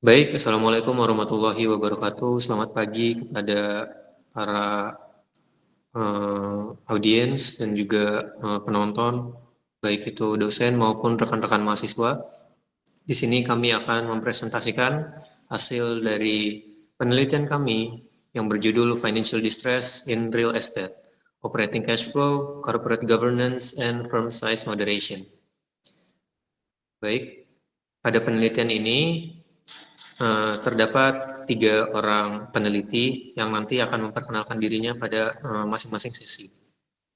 Baik, Assalamualaikum warahmatullahi wabarakatuh. Selamat pagi kepada para audiens dan juga penonton, baik itu dosen maupun rekan-rekan mahasiswa. Di sini kami akan mempresentasikan hasil dari penelitian kami yang berjudul Financial Distress in Real Estate, Operating Cash Flow, Corporate Governance, and Firm Size Moderation. Baik, pada penelitian ini terdapat 3 orang peneliti yang nanti akan memperkenalkan dirinya pada masing-masing sesi.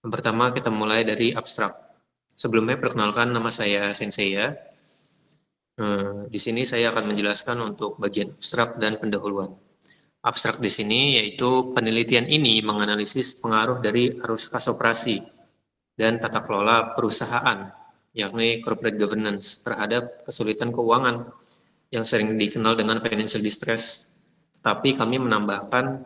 Yang pertama kita mulai dari abstrak. Sebelumnya perkenalkan, nama saya Sensei. Di sini saya akan menjelaskan untuk bagian abstrak dan pendahuluan. Abstrak di sini yaitu penelitian ini menganalisis pengaruh dari arus kas operasi dan tata kelola perusahaan, yakni corporate governance, terhadap kesulitan keuangan yang sering dikenal dengan financial distress. Tetapi kami menambahkan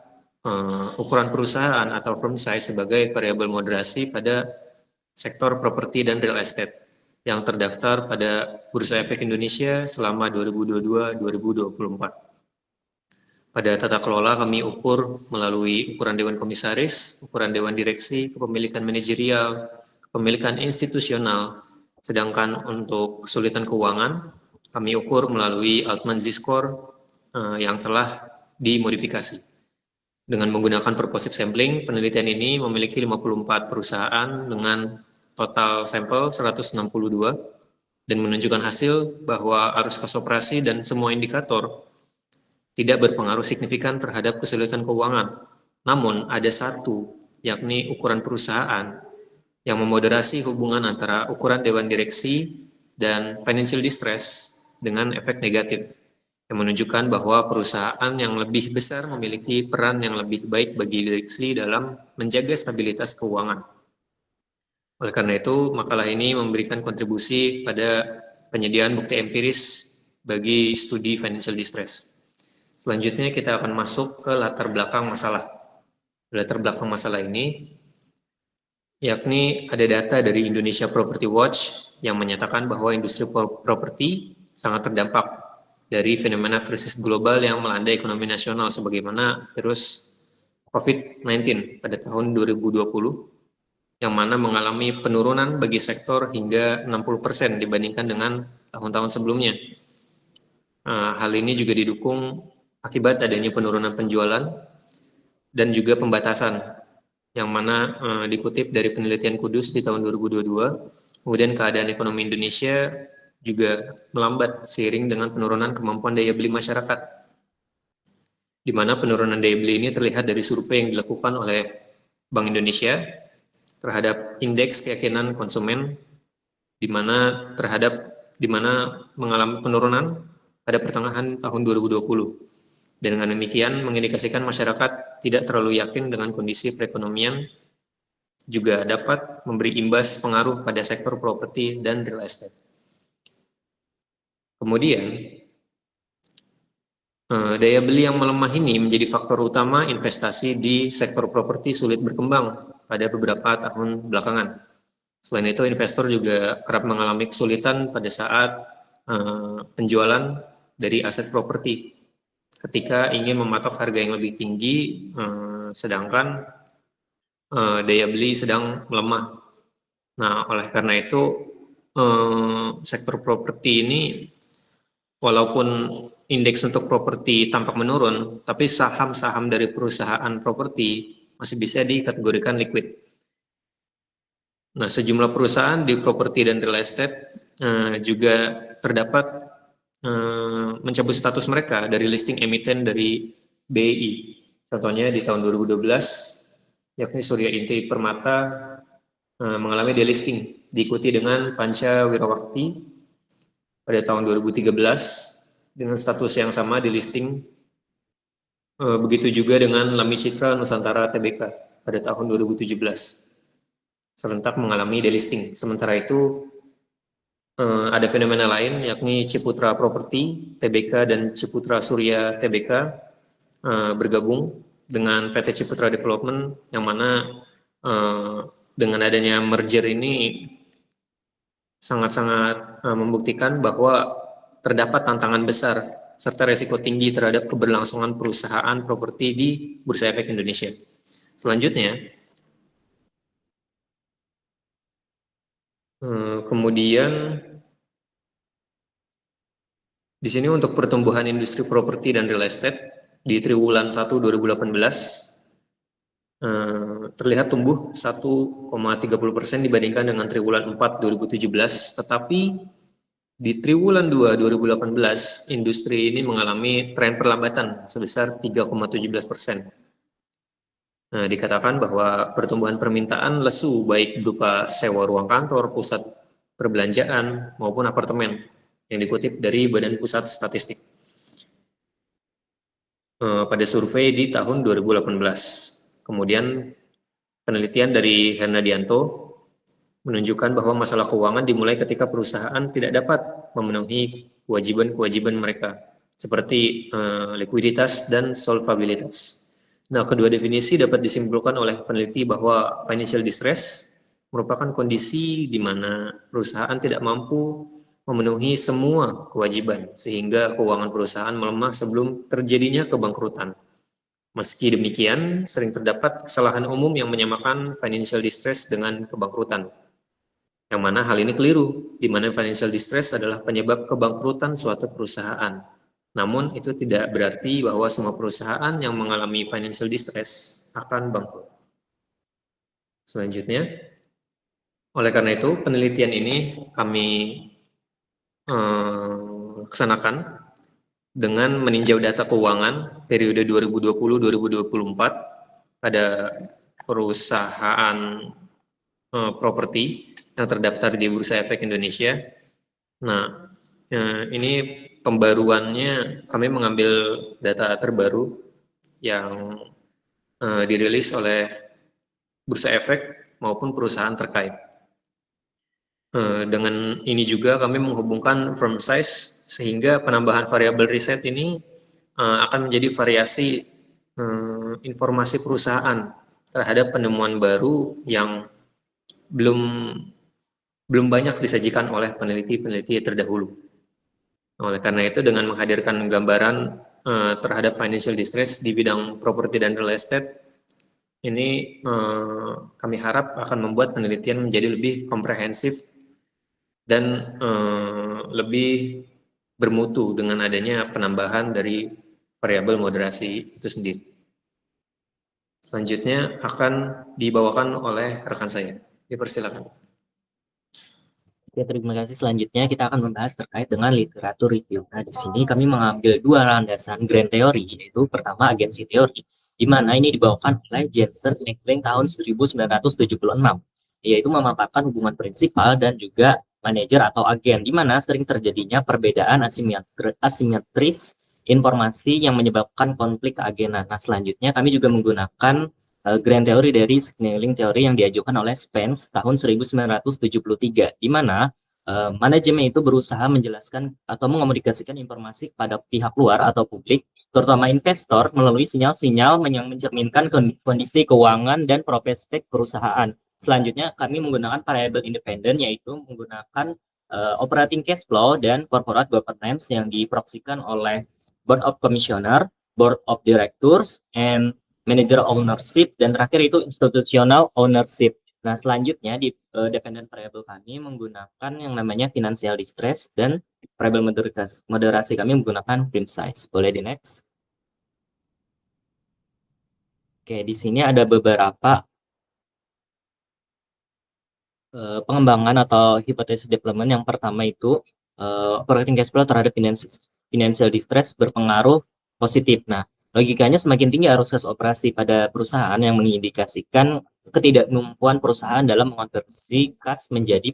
ukuran perusahaan atau firm size sebagai variabel moderasi pada sektor properti dan real estate yang terdaftar pada Bursa Efek Indonesia selama 2022-2024. Pada tata kelola kami ukur melalui ukuran Dewan Komisaris, ukuran Dewan Direksi, kepemilikan manajerial, kepemilikan institusional, sedangkan untuk kesulitan keuangan kami ukur melalui Altman Z-score yang telah dimodifikasi. Dengan menggunakan purposive sampling, penelitian ini memiliki 54 perusahaan dengan total sampel 162 dan menunjukkan hasil bahwa arus kas operasi dan semua indikator tidak berpengaruh signifikan terhadap kesulitan keuangan. Namun ada satu, yakni ukuran perusahaan, yang memoderasi hubungan antara ukuran Dewan Direksi dan financial distress dengan efek negatif, yang menunjukkan bahwa perusahaan yang lebih besar memiliki peran yang lebih baik bagi direksi dalam menjaga stabilitas keuangan. Oleh karena itu, makalah ini memberikan kontribusi pada penyediaan bukti empiris bagi studi financial distress. Selanjutnya kita akan masuk ke latar belakang masalah. Latar belakang masalah ini yakni ada data dari Indonesia Property Watch yang menyatakan bahwa industri properti sangat terdampak dari fenomena krisis global yang melanda ekonomi nasional sebagaimana virus COVID-19 pada tahun 2020, yang mana mengalami penurunan bagi sektor hingga 60% dibandingkan dengan tahun-tahun sebelumnya. Hal ini juga didukung akibat adanya penurunan penjualan dan juga pembatasan, yang mana dikutip dari penelitian Kudus di tahun 2022, kemudian keadaan ekonomi Indonesia juga melambat seiring dengan penurunan kemampuan daya beli masyarakat, di mana penurunan daya beli ini terlihat dari survei yang dilakukan oleh Bank Indonesia terhadap indeks keyakinan konsumen, di mana mengalami penurunan pada pertengahan tahun 2020. Dan dengan demikian mengindikasikan masyarakat tidak terlalu yakin dengan kondisi perekonomian, juga dapat memberi imbas pengaruh pada sektor properti dan real estate. Kemudian, daya beli yang melemah ini menjadi faktor utama investasi di sektor properti sulit berkembang pada beberapa tahun belakangan. Selain itu, investor juga kerap mengalami kesulitan pada saat penjualan dari aset properti ketika ingin mematok harga yang lebih tinggi, sedangkan daya beli sedang melemah. Nah, oleh karena itu sektor properti ini, walaupun indeks untuk properti tampak menurun, tapi saham-saham dari perusahaan properti masih bisa dikategorikan liquid. Nah, sejumlah perusahaan di properti dan real estate juga terdapat mencabut status mereka dari listing emiten dari BI. Contohnya di tahun 2012, yakni Surya Inti Permata mengalami delisting, diikuti dengan Panca Wirawakti pada tahun 2013 dengan status yang sama di listing. Begitu juga dengan Lami Citra Nusantara Tbk pada tahun 2017 serentak mengalami delisting. Sementara itu ada fenomena lain, yakni Ciputra Property Tbk dan Ciputra Surya Tbk bergabung dengan PT Ciputra Development, yang mana dengan adanya merger ini sangat-sangat membuktikan bahwa terdapat tantangan besar serta resiko tinggi terhadap keberlangsungan perusahaan properti di Bursa Efek Indonesia. Selanjutnya, kemudian di sini untuk pertumbuhan industri properti dan real estate di triwulan 1 2018 terlihat tumbuh 1,30% dibandingkan dengan triwulan 4 2017, tetapi di triwulan 2 2018 industri ini mengalami tren perlambatan sebesar 3,17%. Dikatakan bahwa pertumbuhan permintaan lesu baik berupa sewa ruang kantor, pusat perbelanjaan maupun apartemen yang dikutip dari Badan Pusat Statistik pada survei di tahun 2018. Kemudian penelitian dari Hernadianto menunjukkan bahwa masalah keuangan dimulai ketika perusahaan tidak dapat memenuhi kewajiban-kewajiban mereka seperti likuiditas dan solvabilitas. Nah, kedua definisi dapat disimpulkan oleh peneliti bahwa financial distress merupakan kondisi di mana perusahaan tidak mampu memenuhi semua kewajiban sehingga keuangan perusahaan melemah sebelum terjadinya kebangkrutan. Meski demikian, sering terdapat kesalahan umum yang menyamakan financial distress dengan kebangkrutan. Yang mana hal ini keliru, di mana financial distress adalah penyebab kebangkrutan suatu perusahaan. Namun, itu tidak berarti bahwa semua perusahaan yang mengalami financial distress akan bangkrut. Selanjutnya, oleh karena itu, penelitian ini kami laksanakan dengan meninjau data keuangan periode 2020-2024 pada perusahaan properti yang terdaftar di Bursa Efek Indonesia. Nah, ini pembaruannya kami mengambil data terbaru yang dirilis oleh Bursa Efek maupun perusahaan terkait. Dengan ini juga kami menghubungkan firm size sehingga penambahan variabel riset ini akan menjadi variasi informasi perusahaan terhadap penemuan baru yang belum banyak disajikan oleh peneliti-peneliti terdahulu. Oleh karena itu, dengan menghadirkan gambaran terhadap financial distress di bidang properti dan real estate, ini kami harap akan membuat penelitian menjadi lebih komprehensif dan lebih bermutu dengan adanya penambahan dari variabel moderasi itu sendiri. Selanjutnya akan dibawakan oleh rekan saya. Dipersilakan. Oke, terima kasih. Selanjutnya kita akan membahas terkait dengan literatur review. Nah, di sini kami mengambil dua landasan grand theory, yaitu pertama agency theory, di mana ini dibawakan oleh Jensen Nickling tahun 1976, yaitu memaparkan hubungan prinsipal dan juga manajer atau agen, di mana sering terjadinya perbedaan asimetris informasi yang menyebabkan konflik keagenan. Nah, selanjutnya kami juga menggunakan grand theory dari signaling theory yang diajukan oleh Spence tahun 1973, di mana manajemen itu berusaha menjelaskan atau mengomunikasikan informasi kepada pihak luar atau publik, terutama investor, melalui sinyal-sinyal yang mencerminkan kondisi keuangan dan prospek perusahaan. Selanjutnya, kami menggunakan variabel independen, yaitu menggunakan operating cash flow dan corporate governance yang diproksikan oleh Board of Commissioner, Board of Directors, and Manager Ownership, dan terakhir itu Institutional Ownership. Nah, selanjutnya di dependent variable kami menggunakan yang namanya financial distress, dan variable moderasi kami menggunakan firm size. Boleh di next. Oke, di sini ada beberapa pengembangan atau hipotesis development. Yang pertama itu operating cash flow terhadap financial distress berpengaruh positif. Nah, logikanya semakin tinggi arus kas operasi pada perusahaan yang mengindikasikan ketidakmampuan perusahaan dalam mengonversi kas menjadi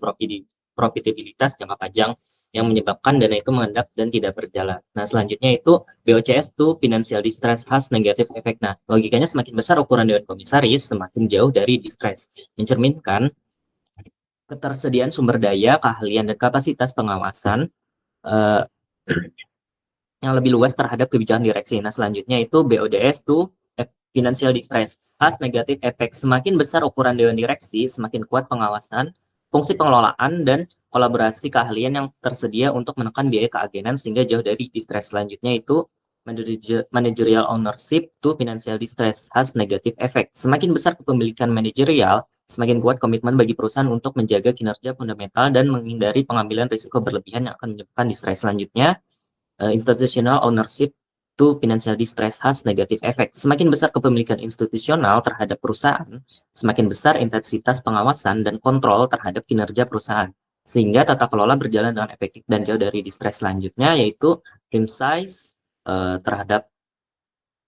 profitabilitas jangka panjang yang menyebabkan dana itu mengendap dan tidak berjalan. Nah, selanjutnya itu BOCS itu financial distress has negative effect. Nah, logikanya semakin besar ukuran dewan komisaris, semakin jauh dari distress, mencerminkan ketersediaan sumber daya, keahlian, dan kapasitas pengawasan yang lebih luas terhadap kebijakan direksi. Nah, selanjutnya itu BODS itu financial distress has negative effect. Semakin besar ukuran dewan direksi, semakin kuat pengawasan fungsi pengelolaan dan kolaborasi keahlian yang tersedia untuk menekan biaya keagenan sehingga jauh dari distress. Selanjutnya itu managerial ownership to financial distress has negative effect. Semakin besar kepemilikan manajerial, semakin kuat komitmen bagi perusahaan untuk menjaga kinerja fundamental dan menghindari pengambilan risiko berlebihan yang akan menyebabkan distress. Selanjutnya, institutional ownership to financial distress has negative effect. Semakin besar kepemilikan institusional terhadap perusahaan, semakin besar intensitas pengawasan dan kontrol terhadap kinerja perusahaan. Sehingga tata kelola berjalan dengan efektif dan jauh dari distress. Selanjutnya yaitu rim size terhadap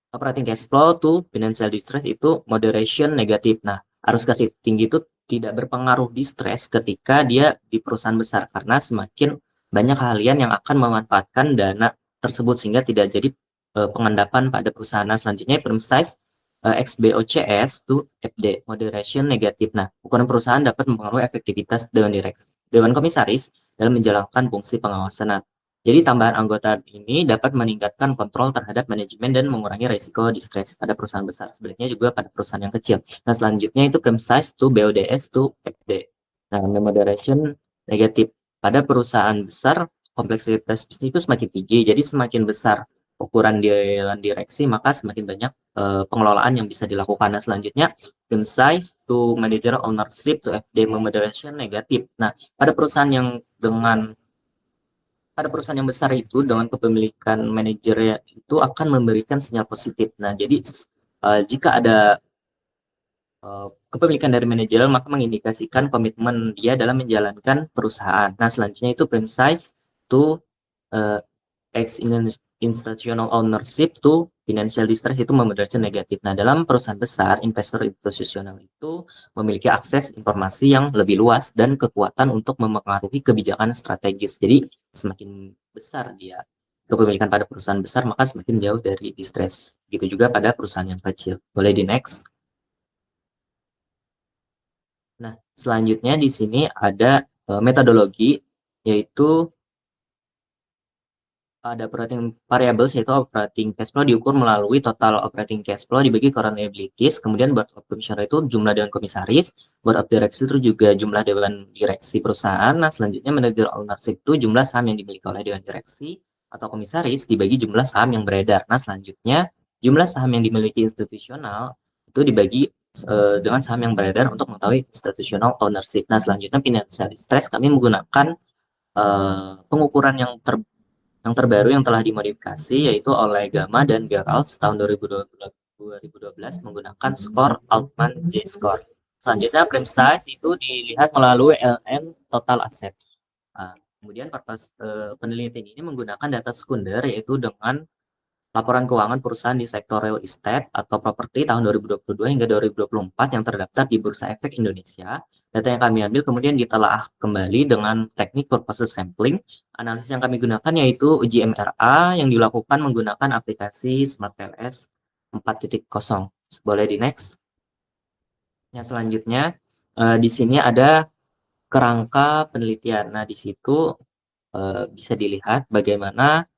operating cash flow to financial distress itu moderation negatif. Nah, arus kasih tinggi itu tidak berpengaruh distress ketika dia di perusahaan besar karena semakin banyak keahlian yang akan memanfaatkan dana tersebut sehingga tidak jadi pengendapan pada perusahaan. Nah, selanjutnya firm size XBOCS to FD moderation negatif. Nah, ukuran perusahaan dapat mempengaruhi efektivitas Dewan Komisaris dalam menjalankan fungsi pengawasan. Nah, jadi tambahan anggota ini dapat meningkatkan kontrol terhadap manajemen dan mengurangi risiko distress pada perusahaan besar. Sebenarnya juga pada perusahaan yang kecil. Nah, selanjutnya itu prime size to BODS to FD. Nah, moderation negatif. Pada perusahaan besar, kompleksitas bisnis itu semakin tinggi. Jadi semakin besar ukuran dewan direksi, maka semakin banyak pengelolaan yang bisa dilakukan. Nah, selanjutnya prime size to manager ownership to FD moderation negatif. Nah, pada perusahaan yang pada perusahaan yang besar itu dengan kepemilikan manajer itu akan memberikan sinyal positif. Nah, jadi jika ada kepemilikan dari manajer maka mengindikasikan komitmen dia dalam menjalankan perusahaan. Nah, selanjutnya itu prime size to uh, ex institutional ownership to financial distress itu memberikan negatif. Nah, dalam perusahaan besar, investor institusional itu memiliki akses informasi yang lebih luas dan kekuatan untuk mempengaruhi kebijakan strategis. Jadi, semakin besar dia kepemilikan pada perusahaan besar, maka semakin jauh dari distress. Gitu juga pada perusahaan yang kecil. Boleh di next. Nah, selanjutnya di sini ada metodologi, yaitu ada operating variables yaitu operating cash flow diukur melalui total operating cash flow dibagi current liabilities, kemudian board of commissioner itu jumlah dewan komisaris, board of directors itu juga jumlah dewan direksi perusahaan. Nah, selanjutnya manager ownership itu jumlah saham yang dimiliki oleh dewan direksi atau komisaris dibagi jumlah saham yang beredar. Nah, selanjutnya jumlah saham yang dimiliki institusional itu dibagi dengan saham yang beredar untuk mengetahui institutional ownership. Nah, selanjutnya financial stress kami menggunakan pengukuran yang terbaru yang telah dimodifikasi yaitu oleh Gamma dan Gerald tahun 2012 menggunakan skor Altman J-score. Selanjutnya prime size itu dilihat melalui LM total asset. Nah, kemudian penelitian ini menggunakan data sekunder yaitu dengan laporan keuangan perusahaan di sektor real estate atau properti tahun 2022 hingga 2024 yang terdaftar di Bursa Efek Indonesia. Data yang kami ambil kemudian ditelaah kembali dengan teknik purpose sampling. Analisis yang kami gunakan yaitu uji MRA yang dilakukan menggunakan aplikasi Smart PLS 4.0. Boleh di next. Yang selanjutnya di sini ada kerangka penelitian. Nah, di situ bisa dilihat bagaimana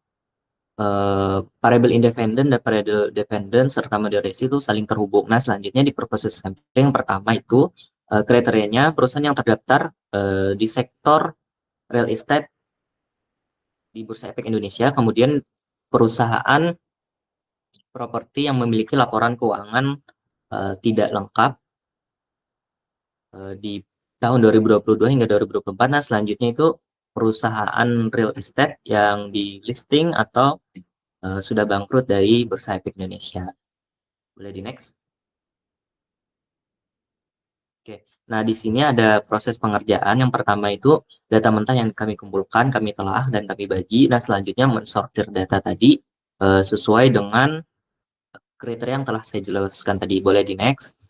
variable independen dan variable dependent serta moderasi itu saling terhubung. Nah, selanjutnya di purpose sampling yang pertama itu kriterianya perusahaan yang terdaftar di sektor real estate di Bursa Efek Indonesia, kemudian perusahaan properti yang memiliki laporan keuangan tidak lengkap di tahun 2022 hingga 2024. Nah, selanjutnya itu perusahaan real estate yang di listing atau sudah bangkrut dari Bursa Efek Indonesia. Boleh di next. Oke. Nah, di sini ada proses pengerjaan. Yang pertama itu data mentah yang kami kumpulkan, kami telah dan kami bagi. Nah, selanjutnya mensortir data tadi sesuai dengan kriteria yang telah saya jelaskan tadi. Boleh di next.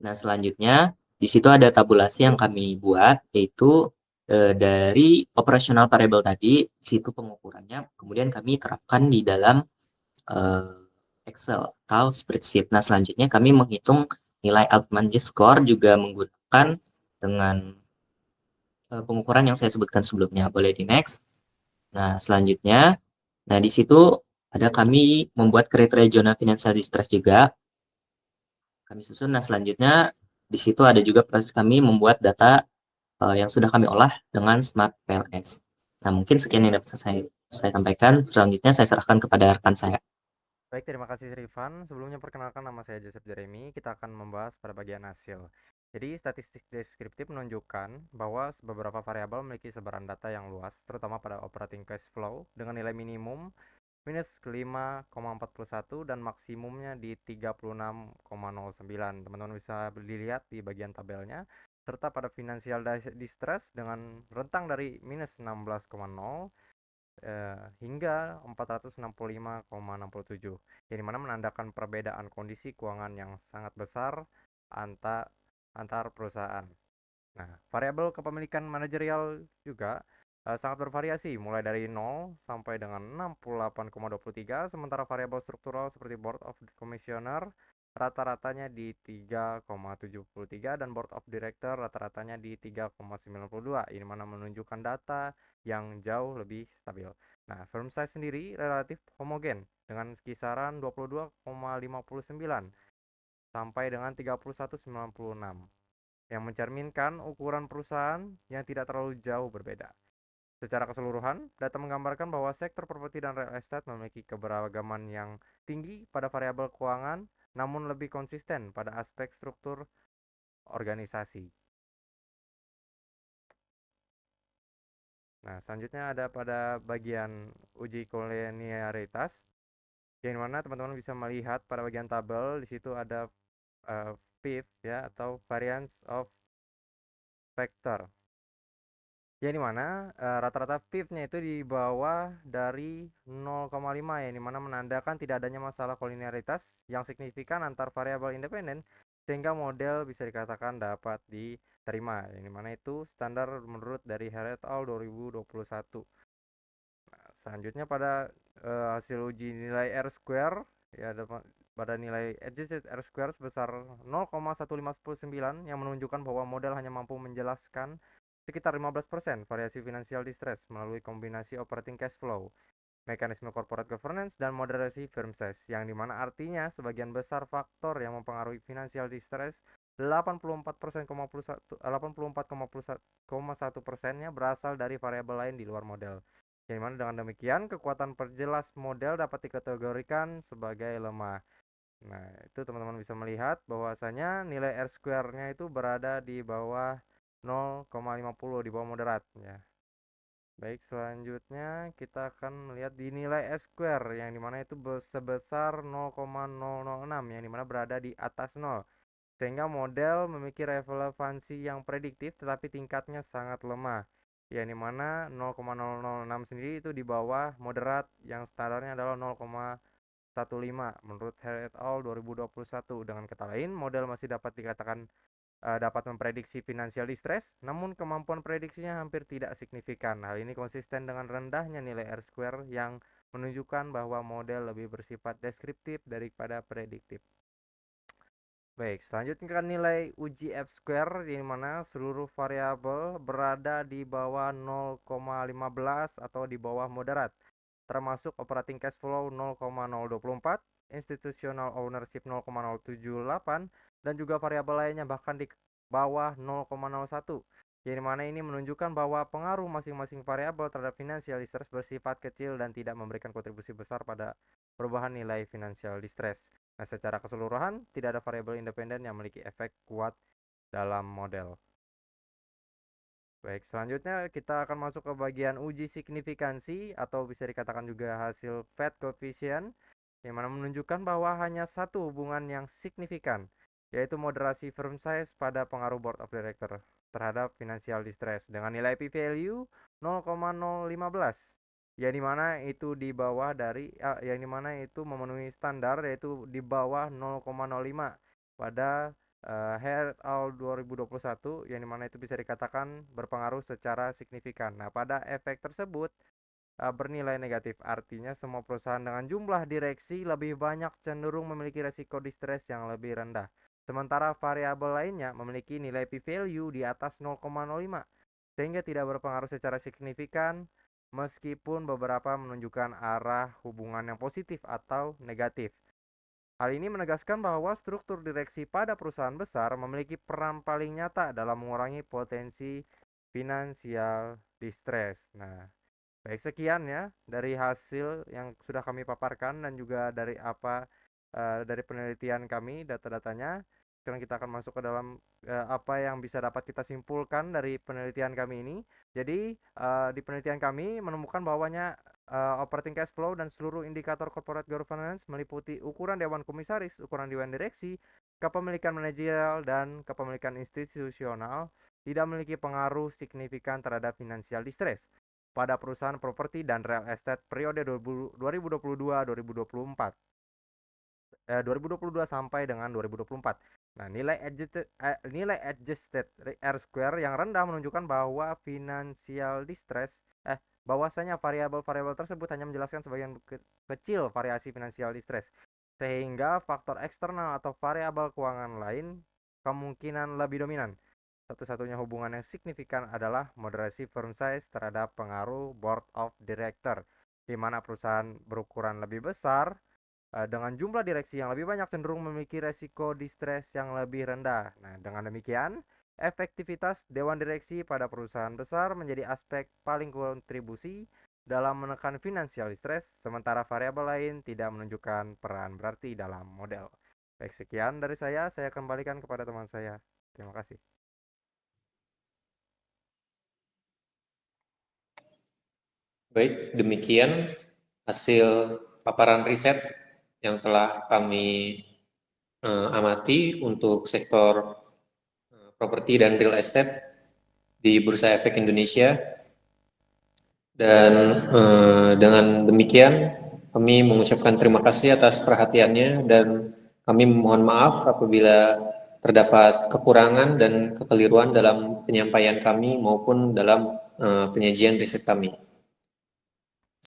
Nah, selanjutnya di situ ada tabulasi yang kami buat, yaitu dari operational variable tadi, situ pengukurannya, kemudian kami terapkan di dalam Excel atau spreadsheet. Nah, selanjutnya kami menghitung nilai Altman score juga menggunakan dengan pengukuran yang saya sebutkan sebelumnya. Boleh di next. Nah, selanjutnya, nah di situ ada kami membuat kriteria zona financial distress juga. Kami susun. Nah, selanjutnya di situ ada juga proses kami membuat data yang sudah kami olah dengan Smart PLS. Nah, mungkin sekian yang dapat saya sampaikan. Selanjutnya saya serahkan kepada rekan saya. Baik, terima kasih Rifan. Sebelumnya perkenalkan, nama saya Joseph Jeremy. Kita akan membahas pada bagian hasil. Jadi, statistik deskriptif menunjukkan bahwa beberapa variabel memiliki sebaran data yang luas, terutama pada operating cash flow dengan nilai minimum minus 5,41 dan maksimumnya di 36,09. Teman-teman bisa dilihat di bagian tabelnya, serta pada financial distress dengan rentang dari minus 16,0 hingga 465,67, yang dimana menandakan perbedaan kondisi keuangan yang sangat besar antar perusahaan. Nah, variabel kepemilikan manajerial juga sangat bervariasi, mulai dari 0 sampai dengan 68,23, sementara variabel struktural seperti Board of Commissioner rata-ratanya di 3,73 dan Board of Director rata-ratanya di 3,92. Ini mana menunjukkan data yang jauh lebih stabil. Nah, firm size sendiri relatif homogen dengan kisaran 22,59 sampai dengan 31,96 yang mencerminkan ukuran perusahaan yang tidak terlalu jauh berbeda. Secara keseluruhan, data menggambarkan bahwa sektor properti dan real estate memiliki keberagaman yang tinggi pada variabel keuangan, namun lebih konsisten pada aspek struktur organisasi. Nah, selanjutnya ada pada bagian uji kolenialitas, yang mana teman-teman bisa melihat pada bagian tabel di situ ada PIF ya, atau variance of factor, yang dimana rata-rata PIF-nya itu di bawah dari 0,5, yang dimana menandakan tidak adanya masalah kolinialitas yang signifikan antar variabel independen, sehingga model bisa dikatakan dapat diterima, yang dimana itu standar menurut dari Hare et al. 2021. Nah, selanjutnya pada hasil uji nilai R square, ya pada nilai adjusted R square sebesar 0,1599 yang menunjukkan bahwa model hanya mampu menjelaskan sekitar 15% variasi financial distress melalui kombinasi operating cash flow, mekanisme corporate governance, dan moderasi firm size, yang dimana artinya sebagian besar faktor yang mempengaruhi financial distress 84,1%-nya berasal dari variabel lain di luar model. Yang dimana dengan demikian kekuatan perjelas model dapat dikategorikan sebagai lemah. Nah, itu teman-teman bisa melihat bahwasanya nilai R square-nya itu berada di bawah 0,50, di bawah moderat ya. Baik, selanjutnya kita akan melihat di nilai S square, yang dimana itu sebesar 0,006, yang dimana berada di atas 0, sehingga model memiliki relevansi yang prediktif tetapi tingkatnya sangat lemah, yang dimana 0,006 sendiri itu di bawah moderat yang standarnya adalah 0,15 menurut Hare et al. 2021. Dengan kata lain, model masih dapat dikatakan dapat memprediksi financial distress, namun kemampuan prediksinya hampir tidak signifikan. Hal ini konsisten dengan rendahnya nilai R square yang menunjukkan bahwa model lebih bersifat deskriptif daripada prediktif. Baik, selanjutnya kan nilai uji F square, di mana seluruh variabel berada di bawah 0,15 atau di bawah moderat, termasuk operating cash flow 0,024, institutional ownership 0,078, dan juga variabel lainnya bahkan di bawah 0,01, yang mana ini menunjukkan bahwa pengaruh masing-masing variabel terhadap financial distress bersifat kecil dan tidak memberikan kontribusi besar pada perubahan nilai financial distress. Nah, secara keseluruhan, tidak ada variabel independen yang memiliki efek kuat dalam model. Baik, selanjutnya kita akan masuk ke bagian uji signifikansi, atau bisa dikatakan juga hasil Fed coefficient, yang mana menunjukkan bahwa hanya satu hubungan yang signifikan, yaitu moderasi firm size pada pengaruh board of director terhadap financial distress dengan nilai p-value 0,015, yang dimana itu di bawah dari yang dimana itu memenuhi standar, yaitu di bawah 0,05 pada Hare et al. 2021, yang dimana itu bisa dikatakan berpengaruh secara signifikan. Nah, pada efek tersebut bernilai negatif, artinya semua perusahaan dengan jumlah direksi lebih banyak cenderung memiliki resiko distress yang lebih rendah. Sementara variabel lainnya memiliki nilai p-value di atas 0,05, sehingga tidak berpengaruh secara signifikan, meskipun beberapa menunjukkan arah hubungan yang positif atau negatif. Hal ini menegaskan bahwa struktur direksi pada perusahaan besar memiliki peran paling nyata dalam mengurangi potensi financial distress. Nah, baik sekian ya dari hasil yang sudah kami paparkan dan juga dari dari penelitian kami data-datanya. Sekarang kita akan masuk ke dalam apa yang bisa dapat kita simpulkan dari penelitian kami ini. Jadi di penelitian kami menemukan bahwanya operating cash flow dan seluruh indikator corporate governance meliputi ukuran dewan komisaris, ukuran dewan direksi, kepemilikan manajerial dan kepemilikan institusional tidak memiliki pengaruh signifikan terhadap financial distress pada perusahaan properti dan real estate periode 2022-2024. 2022 sampai dengan 2024. Nah, nilai adjusted R square yang rendah menunjukkan bahwa financial distress bahwasanya variabel-variabel tersebut hanya menjelaskan sebagian kecil variasi financial distress, sehingga faktor eksternal atau variabel keuangan lain kemungkinan lebih dominan. Satu-satunya hubungan yang signifikan adalah moderasi firm size terhadap pengaruh board of director, di mana perusahaan berukuran lebih besar dengan jumlah direksi yang lebih banyak cenderung memiliki resiko distress yang lebih rendah. Nah, dengan demikian, efektivitas dewan direksi pada perusahaan besar menjadi aspek paling kontribusi dalam menekan financial distress, sementara variabel lain tidak menunjukkan peran berarti dalam model. Baik, sekian dari saya kembalikan kepada teman saya. Terima kasih. Baik, demikian hasil paparan riset yang telah kami amati untuk sektor properti dan real estate di Bursa Efek Indonesia. Dan dengan demikian kami mengucapkan terima kasih atas perhatiannya dan kami mohon maaf apabila terdapat kekurangan dan kekeliruan dalam penyampaian kami maupun dalam penyajian riset kami.